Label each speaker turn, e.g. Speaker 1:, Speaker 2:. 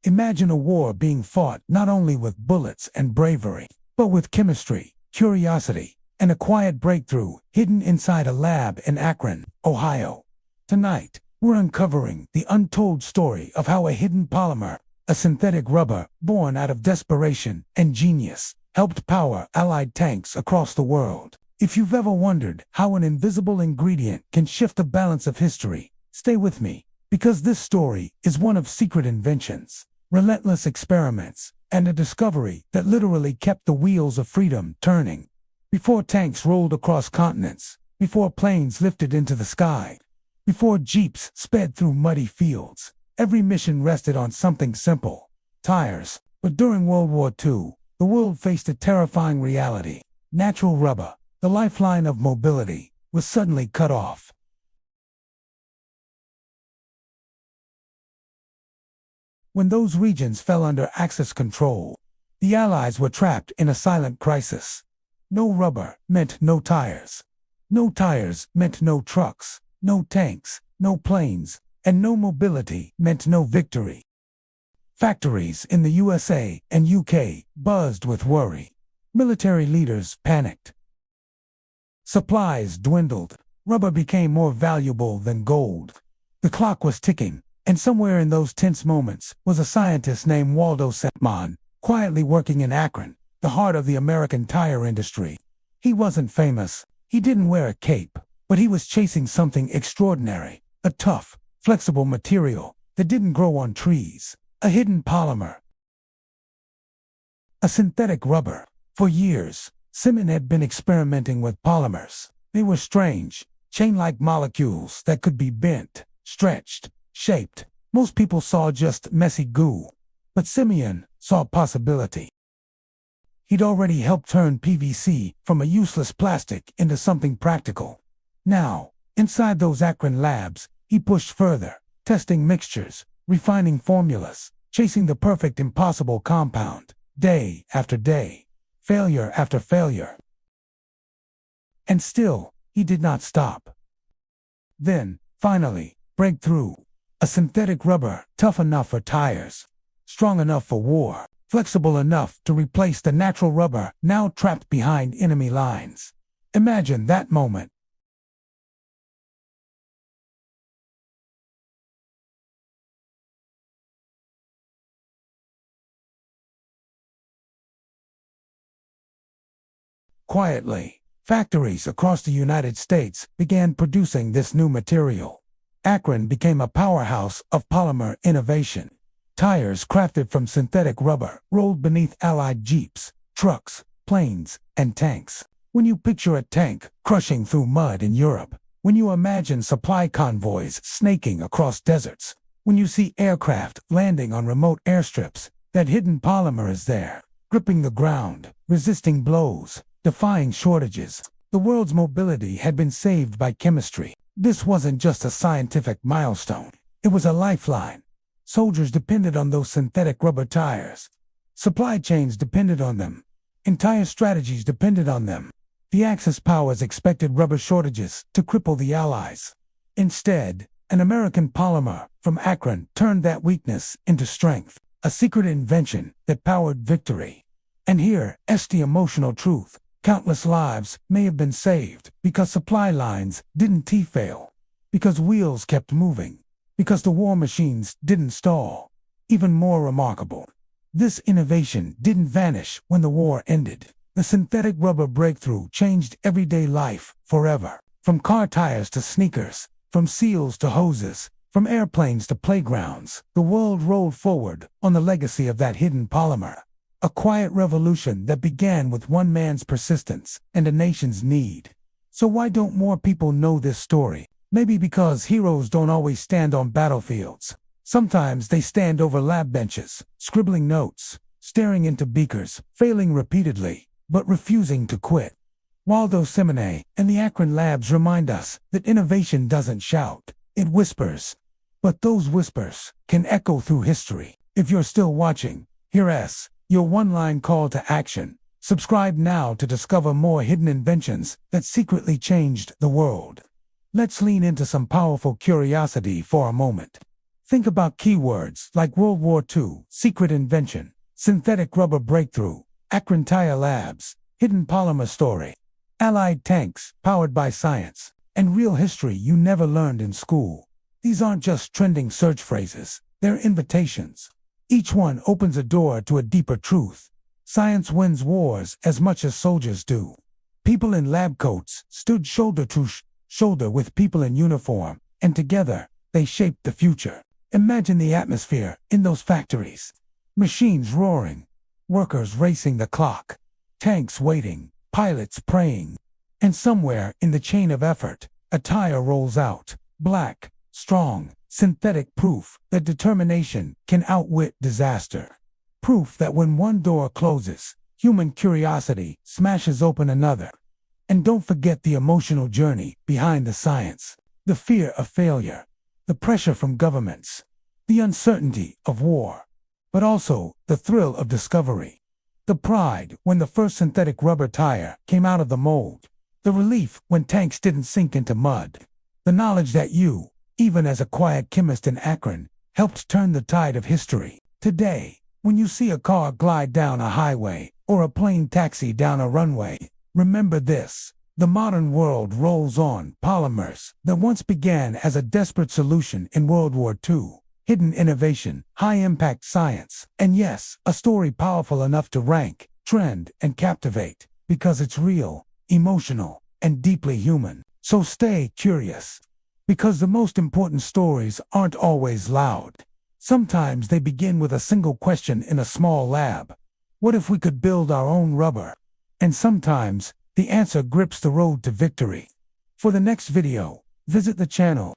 Speaker 1: Imagine a war being fought not only with bullets and bravery, but with chemistry, curiosity, and a quiet breakthrough hidden inside a lab in Akron, Ohio. Tonight, we're uncovering the untold story of how a hidden polymer, a synthetic rubber born out of desperation and genius, helped power Allied tanks across the world. If you've ever wondered how an invisible ingredient can shift the balance of history, stay with me, because this story is one of secret inventions, relentless experiments, and a discovery that literally kept the wheels of freedom turning. Before tanks rolled across continents, before planes lifted into the sky, before jeeps sped through muddy fields, every mission rested on something simple: tires. But during World War II, the world faced a terrifying reality. Natural rubber, the lifeline of mobility, was suddenly cut off. When those regions fell under Axis control, the Allies were trapped in a silent crisis. No rubber meant no tires. No tires meant no trucks, no tanks, no planes, and no mobility meant no victory. Factories in the USA and UK buzzed with worry. Military leaders panicked. Supplies dwindled. Rubber became more valuable than gold. The clock was ticking, and somewhere in those tense moments was a scientist named Waldo Semon, quietly working in Akron, the heart of the American tire industry. He wasn't famous. He didn't wear a cape, but he was chasing something extraordinary, a tough, flexible material that didn't grow on trees, a hidden polymer, a synthetic rubber. For years, Semon had been experimenting with polymers. They were strange, chain-like molecules that could be bent, stretched, shaped. Most people saw just messy goo, but Semon saw possibility. He'd already helped turn PVC from a useless plastic into something practical. Now, inside those Akron labs, he pushed further, testing mixtures, refining formulas, chasing the perfect impossible compound, day after day, failure after failure. And still, he did not stop. Then, finally, breakthrough. A synthetic rubber, tough enough for tires, strong enough for war, flexible enough to replace the natural rubber now trapped behind enemy lines. Imagine that moment. Quietly, factories across the United States began producing this new material. Akron became a powerhouse of polymer innovation. Tires crafted from synthetic rubber rolled beneath Allied jeeps, trucks, planes, and tanks. When you picture a tank crushing through mud in Europe, when you imagine supply convoys snaking across deserts, when you see aircraft landing on remote airstrips, that hidden polymer is there, gripping the ground, resisting blows, defying shortages. The world's mobility had been saved by chemistry. This wasn't just a scientific milestone. It was a lifeline. Soldiers depended on those synthetic rubber tires. Supply chains depended on them. Entire strategies depended on them. The Axis powers expected rubber shortages to cripple the Allies. Instead, an American polymer from Akron turned that weakness into strength, a secret invention that powered victory. And here is the emotional truth. Countless lives may have been saved because supply lines didn't fail, because wheels kept moving, because the war machines didn't stall. Even more remarkable, this innovation didn't vanish when the war ended. The synthetic rubber breakthrough changed everyday life forever. From car tires to sneakers, from seals to hoses, from airplanes to playgrounds, the world rolled forward on the legacy of that hidden polymer. A quiet revolution that began with one man's persistence and a nation's need. So why don't more people know this story? Maybe because heroes don't always stand on battlefields. Sometimes they stand over lab benches, scribbling notes, staring into beakers, failing repeatedly, but refusing to quit. Waldo Semon and the Akron labs remind us that innovation doesn't shout, it whispers. But those whispers can echo through history. If you're still watching, here's your one-line call to action. Subscribe now to discover more hidden inventions that secretly changed the world. Let's lean into some powerful curiosity for a moment. Think about keywords like World War II, secret invention, synthetic rubber breakthrough, Akron Tire Labs, hidden polymer story, Allied tanks powered by science, and real history you never learned in school. These aren't just trending search phrases, they're invitations. Each one opens a door to a deeper truth. Science wins wars as much as soldiers do. People in lab coats stood shoulder to shoulder with people in uniform, and together, they shaped the future. Imagine the atmosphere in those factories. Machines roaring, workers racing the clock, tanks waiting, pilots praying. And somewhere in the chain of effort, a tire rolls out, black, strong, synthetic proof that determination can outwit disaster. Proof that when one door closes, human curiosity smashes open another. And don't forget the emotional journey behind the science, the fear of failure, the pressure from governments, the uncertainty of war, but also the thrill of discovery. The pride when the first synthetic rubber tire came out of the mold. The relief when tanks didn't sink into mud. The knowledge that you, even as a quiet chemist in Akron, helped turn the tide of history. Today, when you see a car glide down a highway or a plane taxi down a runway, remember this. The modern world rolls on. Polymers that once began as a desperate solution in World War II. Hidden innovation, high-impact science, and yes, a story powerful enough to rank, trend, and captivate, because it's real, emotional, and deeply human. So stay curious, because the most important stories aren't always loud. Sometimes they begin with a single question in a small lab. What if we could build our own rubber? And sometimes, the answer grips the road to victory. For the next video, visit the channel.